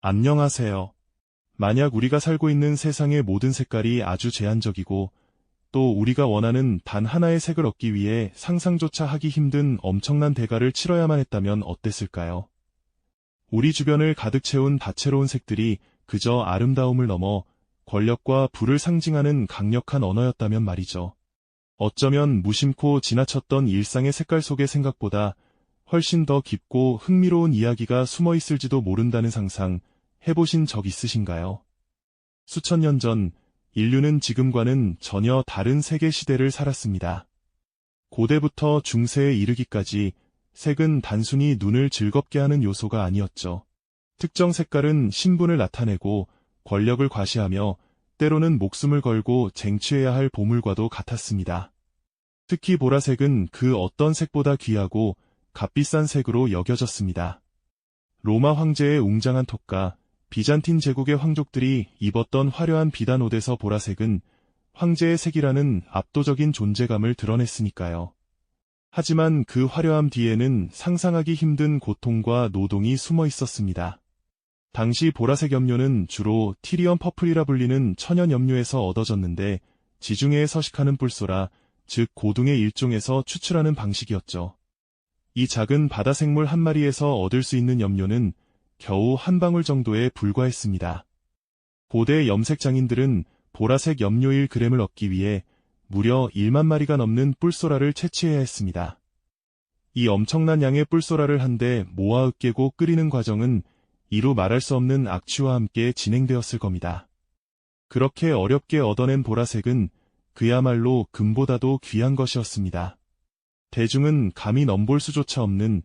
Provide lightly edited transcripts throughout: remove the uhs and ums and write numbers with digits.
안녕하세요. 만약 우리가 살고 있는 세상의 모든 색깔이 아주 제한적이고 또 우리가 원하는 단 하나의 색을 얻기 위해 상상조차 하기 힘든 엄청난 대가를 치러야만 했다면 어땠을까요? 우리 주변을 가득 채운 다채로운 색들이 그저 아름다움을 넘어 권력과 부를 상징하는 강력한 언어였다면 말이죠. 어쩌면 무심코 지나쳤던 일상의 색깔 속에 생각보다 훨씬 더 깊고 흥미로운 이야기가 숨어 있을지도 모른다는 상상 해보신 적 있으신가요? 수천 년 전, 인류는 지금과는 전혀 다른 세계 시대를 살았습니다. 고대부터 중세에 이르기까지 색은 단순히 눈을 즐겁게 하는 요소가 아니었죠. 특정 색깔은 신분을 나타내고 권력을 과시하며 때로는 목숨을 걸고 쟁취해야 할 보물과도 같았습니다. 특히 보라색은 그 어떤 색보다 귀하고 값비싼 색으로 여겨졌습니다. 로마 황제의 웅장한 톱과 비잔틴 제국의 황족들이 입었던 화려한 비단 옷에서 보라색은 황제의 색이라는 압도적인 존재감을 드러냈으니까요. 하지만 그 화려함 뒤에는 상상하기 힘든 고통과 노동이 숨어 있었습니다. 당시 보라색 염료는 주로 티리엄 퍼플이라 불리는 천연 염료에서 얻어졌는데 지중해에 서식하는 뿔소라, 즉 고둥의 일종에서 추출하는 방식이었죠. 이 작은 바다 생물 한 마리에서 얻을 수 있는 염료는 겨우 한 방울 정도에 불과했습니다. 고대 염색 장인들은 보라색 염료 1g을 얻기 위해 무려 1만 마리가 넘는 뿔소라를 채취해야 했습니다. 이 엄청난 양의 뿔소라를 한데 모아 으깨고 끓이는 과정은 이루 말할 수 없는 악취와 함께 진행되었을 겁니다. 그렇게 어렵게 얻어낸 보라색은 그야말로 금보다도 귀한 것이었습니다. 대중은 감히 넘볼 수조차 없는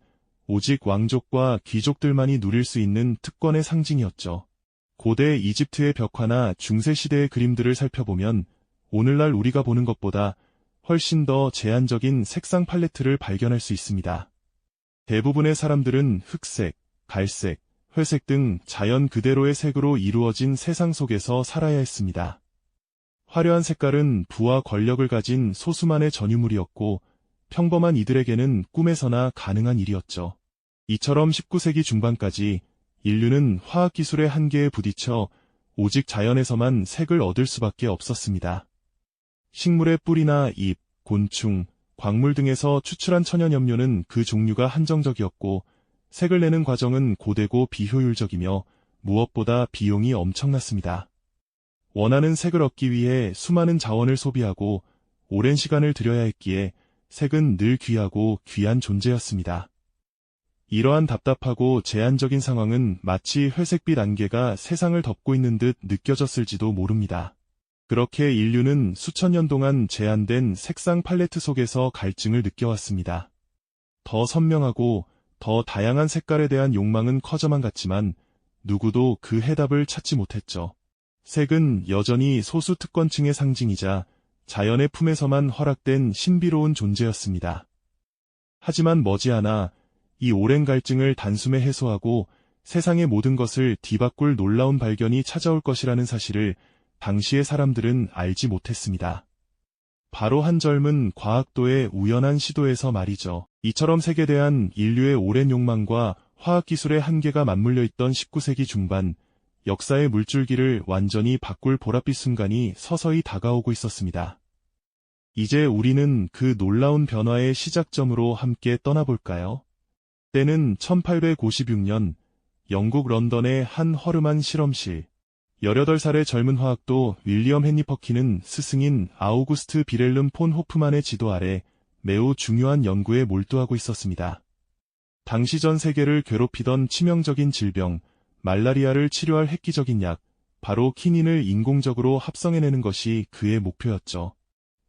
오직 왕족과 귀족들만이 누릴 수 있는 특권의 상징이었죠. 고대 이집트의 벽화나 중세시대의 그림들을 살펴보면 오늘날 우리가 보는 것보다 훨씬 더 제한적인 색상 팔레트를 발견할 수 있습니다. 대부분의 사람들은 흑색, 갈색, 회색 등 자연 그대로의 색으로 이루어진 세상 속에서 살아야 했습니다. 화려한 색깔은 부와 권력을 가진 소수만의 전유물이었고 평범한 이들에게는 꿈에서나 가능한 일이었죠. 이처럼 19세기 중반까지 인류는 화학기술의 한계에 부딪혀 오직 자연에서만 색을 얻을 수밖에 없었습니다. 식물의 뿌리나 잎, 곤충, 광물 등에서 추출한 천연염료는 그 종류가 한정적이었고 색을 내는 과정은 고되고 비효율적이며 무엇보다 비용이 엄청났습니다. 원하는 색을 얻기 위해 수많은 자원을 소비하고 오랜 시간을 들여야 했기에 색은 늘 귀하고 귀한 존재였습니다. 이러한 답답하고 제한적인 상황은 마치 회색빛 안개가 세상을 덮고 있는 듯 느껴졌을지도 모릅니다. 그렇게 인류는 수천 년 동안 제한된 색상 팔레트 속에서 갈증을 느껴왔습니다. 더 선명하고 더 다양한 색깔에 대한 욕망은 커져만 갔지만 누구도 그 해답을 찾지 못했죠. 색은 여전히 소수 특권층의 상징이자 자연의 품에서만 허락된 신비로운 존재였습니다. 하지만 머지않아 이 오랜 갈증을 단숨에 해소하고 세상의 모든 것을 뒤바꿀 놀라운 발견이 찾아올 것이라는 사실을 당시의 사람들은 알지 못했습니다. 바로 한 젊은 과학도의 우연한 시도에서 말이죠. 이처럼 색에 대한 인류의 오랜 욕망과 화학기술의 한계가 맞물려 있던 19세기 중반, 역사의 물줄기를 완전히 바꿀 보랏빛 순간이 서서히 다가오고 있었습니다. 이제 우리는 그 놀라운 변화의 시작점으로 함께 떠나볼까요? 때는 1856년 영국 런던의 한 허름한 실험실. 18살의 젊은 화학도 윌리엄 헨리 퍼킨은 스승인 아우구스트 비렐름 폰 호프만의 지도 아래 매우 중요한 연구에 몰두하고 있었습니다. 당시 전 세계를 괴롭히던 치명적인 질병, 말라리아를 치료할 획기적인 약, 바로 키닌을 인공적으로 합성해내는 것이 그의 목표였죠.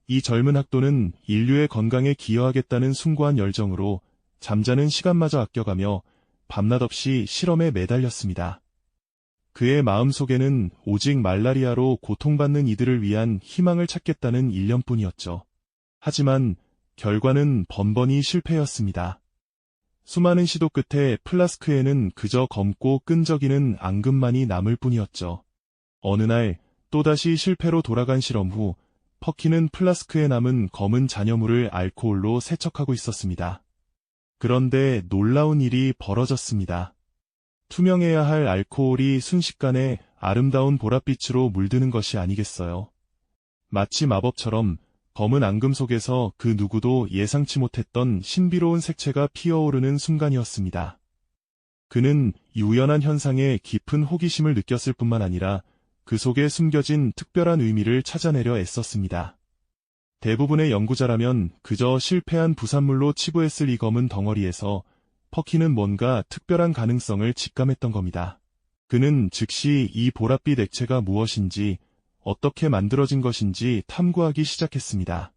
이 젊은 학도는 인류의 건강에 기여하겠다는 숭고한 열정으로 잠자는 시간마저 아껴가며 밤낮 없이 실험에 매달렸습니다. 그의 마음속에는 오직 말라리아로 고통받는 이들을 위한 희망을 찾겠다는 일념뿐이었죠. 하지만 결과는 번번이 실패였습니다. 수많은 시도 끝에 플라스크에는 그저 검고 끈적이는 앙금만이 남을 뿐이었죠. 어느 날 또다시 실패로 돌아간 실험 후 퍼킨은 플라스크에 남은 검은 잔여물을 알코올로 세척하고 있었습니다. 그런데 놀라운 일이 벌어졌습니다. 투명해야 할 알코올이 순식간에 아름다운 보랏빛으로 물드는 것이 아니겠어요. 마치 마법처럼 검은 앙금 속에서 그 누구도 예상치 못했던 신비로운 색채가 피어오르는 순간이었습니다. 그는 이 우연한 현상에 깊은 호기심을 느꼈을 뿐만 아니라 그 속에 숨겨진 특별한 의미를 찾아내려 애썼습니다. 대부분의 연구자라면 그저 실패한 부산물로 치부했을 이 검은 덩어리에서 퍼키는 뭔가 특별한 가능성을 직감했던 겁니다. 그는 즉시 이 보랏빛 액체가 무엇인지, 어떻게 만들어진 것인지 탐구하기 시작했습니다.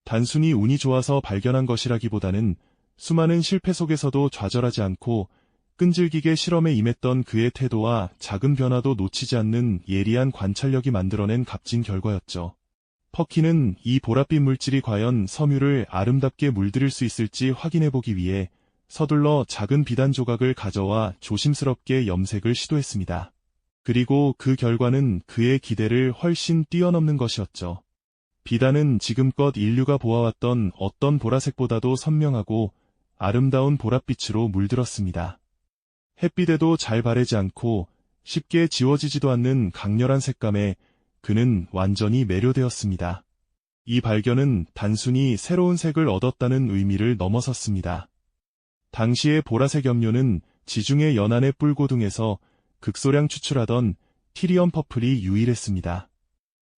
단순히 운이 좋아서 발견한 것이라기보다는 수많은 실패 속에서도 좌절하지 않고 끈질기게 실험에 임했던 그의 태도와 작은 변화도 놓치지 않는 예리한 관찰력이 만들어낸 값진 결과였죠. 퍼키는 이 보랏빛 물질이 과연 섬유를 아름답게 물들일 수 있을지 확인해보기 위해 서둘러 작은 비단 조각을 가져와 조심스럽게 염색을 시도했습니다. 그리고 그 결과는 그의 기대를 훨씬 뛰어넘는 것이었죠. 비단은 지금껏 인류가 보아왔던 어떤 보라색보다도 선명하고 아름다운 보랏빛으로 물들었습니다. 햇빛에도 잘 바래지 않고 쉽게 지워지지도 않는 강렬한 색감에 그는 완전히 매료되었습니다. 이 발견은 단순히 새로운 색을 얻었다는 의미를 넘어섰습니다. 당시의 보라색 염료는 지중해 연안의 뿔고둥에서 극소량 추출하던 티리엄 퍼플이 유일했습니다.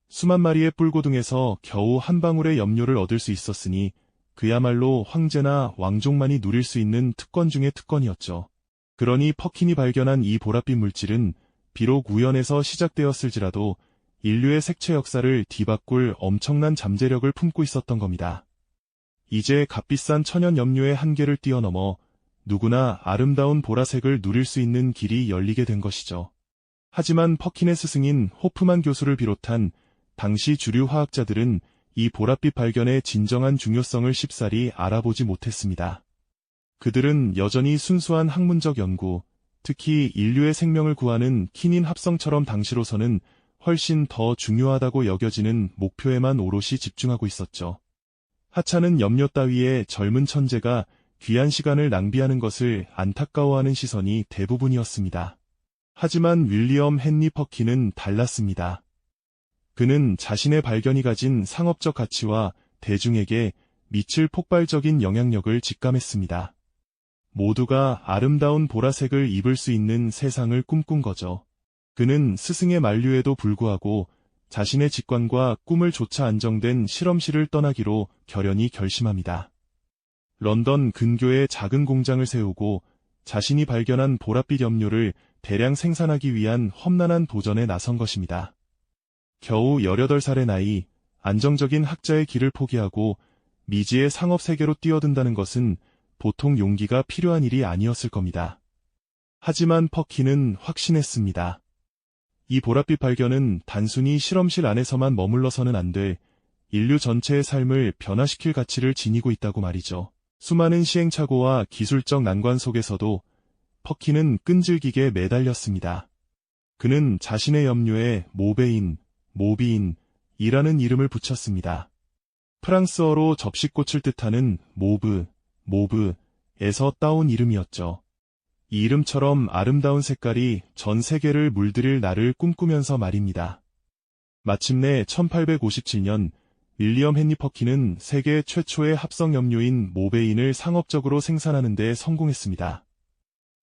수만 마리의 뿔고둥에서 겨우 한 방울의 염료를 얻을 수 있었으니 그야말로 황제나 왕족만이 누릴 수 있는 특권 중의 특권이었죠. 그러니 퍼킨이 발견한 이 보랏빛 물질은 비록 우연에서 시작되었을지라도 인류의 색채 역사를 뒤바꿀 엄청난 잠재력을 품고 있었던 겁니다. 이제 값비싼 천연 염료의 한계를 뛰어넘어 누구나 아름다운 보라색을 누릴 수 있는 길이 열리게 된 것이죠. 하지만 퍼킨의 스승인 호프만 교수를 비롯한 당시 주류 화학자들은 이 보랏빛 발견의 진정한 중요성을 쉽사리 알아보지 못했습니다. 그들은 여전히 순수한 학문적 연구, 특히 인류의 생명을 구하는 키닌 합성처럼 당시로서는 훨씬 더 중요하다고 여겨지는 목표에만 오롯이 집중하고 있었죠. 하찮은 염료 따위에 젊은 천재가 귀한 시간을 낭비하는 것을 안타까워하는 시선이 대부분이었습니다. 하지만 윌리엄 헨리 퍼킨은 달랐습니다. 그는 자신의 발견이 가진 상업적 가치와 대중에게 미칠 폭발적인 영향력을 직감했습니다. 모두가 아름다운 보라색을 입을 수 있는 세상을 꿈꾼 거죠. 그는 스승의 만류에도 불구하고 자신의 직관과 꿈을 조차 안정된 실험실을 떠나기로 결연히 결심합니다. 런던 근교에 작은 공장을 세우고 자신이 발견한 보랏빛 염료를 대량 생산하기 위한 험난한 도전에 나선 것입니다. 겨우 18살의 나이, 안정적인 학자의 길을 포기하고 미지의 상업 세계로 뛰어든다는 것은 보통 용기가 필요한 일이 아니었을 겁니다. 하지만 퍼킨은 확신했습니다. 이 보랏빛 발견은 단순히 실험실 안에서만 머물러서는 안 돼 인류 전체의 삶을 변화시킬 가치를 지니고 있다고 말이죠. 수많은 시행착오와 기술적 난관 속에서도 퍼킨은 끈질기게 매달렸습니다. 그는 자신의 염료에 모베인, 모비인이라는 이름을 붙였습니다. 프랑스어로 접시꽃을 뜻하는 모브에서 따온 이름이었죠. 이 이름처럼 아름다운 색깔이 전 세계를 물들일 날을 꿈꾸면서 말입니다. 마침내 1857년 윌리엄 헨리 퍼킨은 세계 최초의 합성 염료인 모베인을 상업적으로 생산하는 데 성공했습니다.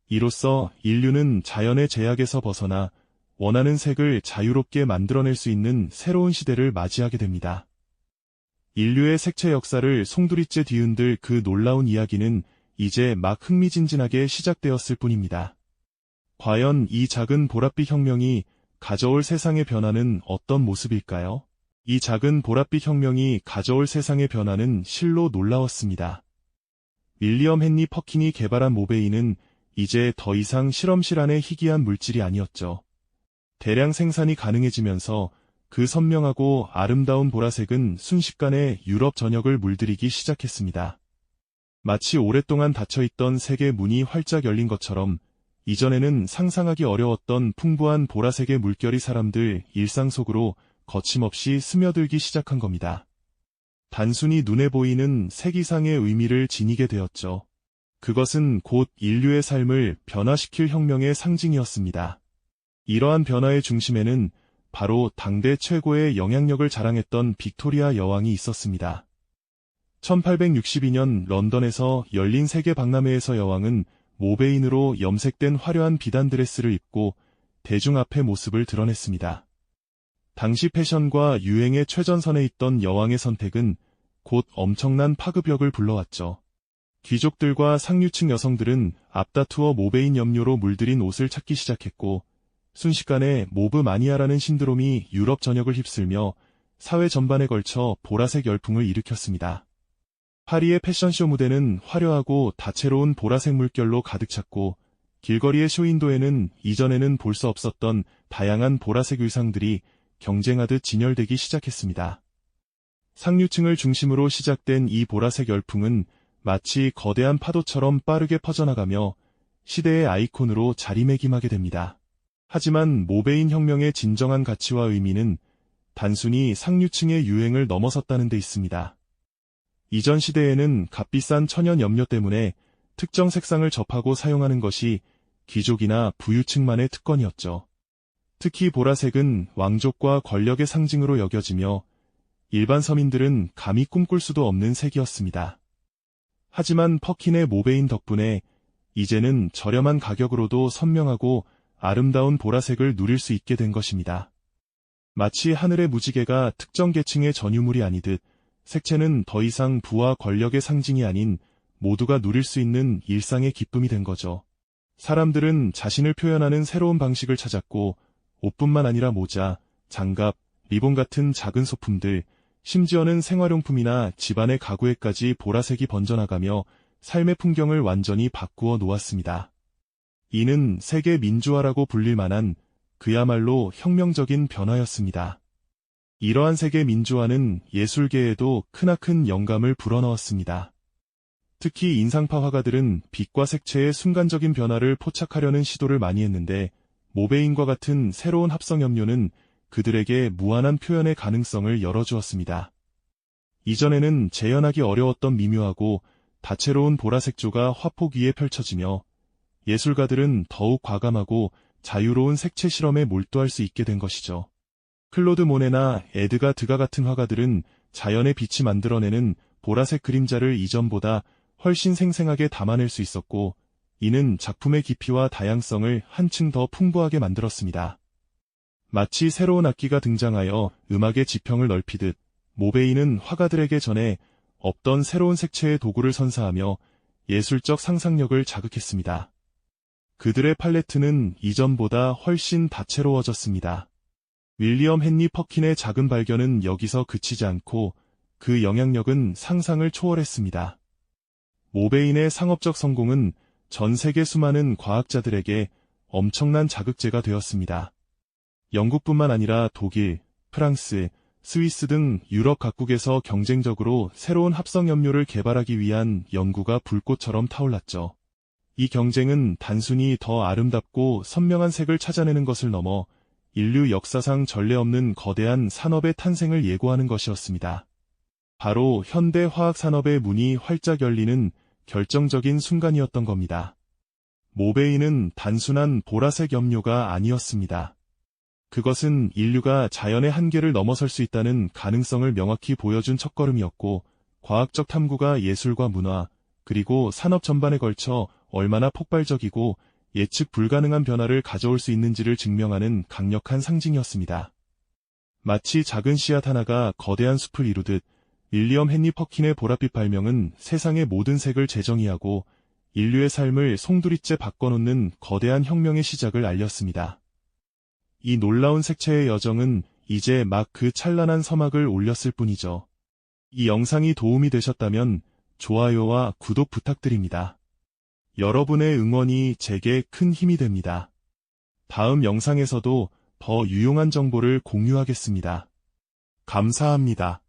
이로써 인류는 자연의 제약에서 벗어나 원하는 색을 자유롭게 만들어낼 수 있는 새로운 시대를 맞이하게 됩니다. 인류의 색채 역사를 송두리째 뒤흔들 그 놀라운 이야기는 이제 막 흥미진진하게 시작되었을 뿐입니다. 과연 이 작은 보랏빛 혁명이 가져올 세상의 변화는 어떤 모습일까요? 이 작은 보랏빛 혁명이 가져올 세상의 변화는 실로 놀라웠습니다. 윌리엄 헨리 퍼킨이 개발한 모베인은 이제 더 이상 실험실 안의 희귀한 물질이 아니었죠. 대량 생산이 가능해지면서 그 선명하고 아름다운 보라색은 순식간에 유럽 전역을 물들이기 시작했습니다. 마치 오랫동안 닫혀있던 세계 문이 활짝 열린 것처럼 이전에는 상상하기 어려웠던 풍부한 보라색의 물결이 사람들 일상 속으로 거침없이 스며들기 시작한 겁니다. 단순히 눈에 보이는 색 이상의 의미를 지니게 되었죠. 그것은 곧 인류의 삶을 변화시킬 혁명의 상징이었습니다. 이러한 변화의 중심에는 바로 당대 최고의 영향력을 자랑했던 빅토리아 여왕이 있었습니다. 1862년 런던에서 열린 세계 박람회에서 여왕은 모베인으로 염색된 화려한 비단 드레스를 입고 대중 앞에 모습을 드러냈습니다. 당시 패션과 유행의 최전선에 있던 여왕의 선택은 곧 엄청난 파급력을 불러왔죠. 귀족들과 상류층 여성들은 앞다투어 모베인 염료로 물들인 옷을 찾기 시작했고, 순식간에 모브 마니아라는 신드롬이 유럽 전역을 휩쓸며 사회 전반에 걸쳐 보라색 열풍을 일으켰습니다. 파리의 패션쇼 무대는 화려하고 다채로운 보라색 물결로 가득 찼고, 길거리의 쇼윈도에는 이전에는 볼 수 없었던 다양한 보라색 의상들이 경쟁하듯 진열되기 시작했습니다. 상류층을 중심으로 시작된 이 보라색 열풍은 마치 거대한 파도처럼 빠르게 퍼져나가며 시대의 아이콘으로 자리매김하게 됩니다. 하지만 모베인 혁명의 진정한 가치와 의미는 단순히 상류층의 유행을 넘어섰다는 데 있습니다. 이전 시대에는 값비싼 천연 염료 때문에 특정 색상을 접하고 사용하는 것이 귀족이나 부유층만의 특권이었죠. 특히 보라색은 왕족과 권력의 상징으로 여겨지며 일반 서민들은 감히 꿈꿀 수도 없는 색이었습니다. 하지만 퍼킨의 모베인 덕분에 이제는 저렴한 가격으로도 선명하고 아름다운 보라색을 누릴 수 있게 된 것입니다. 마치 하늘의 무지개가 특정 계층의 전유물이 아니듯 색채는 더 이상 부와 권력의 상징이 아닌 모두가 누릴 수 있는 일상의 기쁨이 된 거죠. 사람들은 자신을 표현하는 새로운 방식을 찾았고 옷뿐만 아니라 모자, 장갑, 리본 같은 작은 소품들, 심지어는 생활용품이나 집안의 가구에까지 보라색이 번져나가며 삶의 풍경을 완전히 바꾸어 놓았습니다. 이는 세계 민주화라고 불릴 만한 그야말로 혁명적인 변화였습니다. 이러한 세계 민주화는 예술계에도 크나큰 영감을 불어넣었습니다. 특히 인상파 화가들은 빛과 색채의 순간적인 변화를 포착하려는 시도를 많이 했는데 모베인과 같은 새로운 합성 염료는 그들에게 무한한 표현의 가능성을 열어주었습니다. 이전에는 재현하기 어려웠던 미묘하고 다채로운 보라색조가 화폭 위에 펼쳐지며 예술가들은 더욱 과감하고 자유로운 색채 실험에 몰두할 수 있게 된 것이죠. 클로드 모네나 에드가 드가 같은 화가들은 자연의 빛이 만들어내는 보라색 그림자를 이전보다 훨씬 생생하게 담아낼 수 있었고, 이는 작품의 깊이와 다양성을 한층 더 풍부하게 만들었습니다. 마치 새로운 악기가 등장하여 음악의 지평을 넓히듯 모베인은 화가들에게 전에 없던 새로운 색채의 도구를 선사하며 예술적 상상력을 자극했습니다. 그들의 팔레트는 이전보다 훨씬 다채로워졌습니다. 윌리엄 헨리 퍼킨의 작은 발견은 여기서 그치지 않고 그 영향력은 상상을 초월했습니다. 모베인의 상업적 성공은 전 세계 수많은 과학자들에게 엄청난 자극제가 되었습니다. 영국뿐만 아니라 독일, 프랑스, 스위스 등 유럽 각국에서 경쟁적으로 새로운 합성 염료를 개발하기 위한 연구가 불꽃처럼 타올랐죠. 이 경쟁은 단순히 더 아름답고 선명한 색을 찾아내는 것을 넘어 인류 역사상 전례 없는 거대한 산업의 탄생을 예고하는 것이었습니다. 바로 현대 화학 산업의 문이 활짝 열리는 결정적인 순간이었던 겁니다. 모베인은 단순한 보라색 염료가 아니었습니다. 그것은 인류가 자연의 한계를 넘어설 수 있다는 가능성을 명확히 보여준 첫걸음이었고, 과학적 탐구가 예술과 문화, 그리고 산업 전반에 걸쳐 얼마나 폭발적이고 예측 불가능한 변화를 가져올 수 있는지를 증명하는 강력한 상징이었습니다. 마치 작은 씨앗 하나가 거대한 숲을 이루듯 윌리엄 헨리 퍼킨의 보랏빛 발명은 세상의 모든 색을 재정의하고 인류의 삶을 송두리째 바꿔놓는 거대한 혁명의 시작을 알렸습니다. 이 놀라운 색채의 여정은 이제 막 그 찬란한 서막을 올렸을 뿐이죠. 이 영상이 도움이 되셨다면 좋아요와 구독 부탁드립니다. 여러분의 응원이 제게 큰 힘이 됩니다. 다음 영상에서도 더 유용한 정보를 공유하겠습니다. 감사합니다.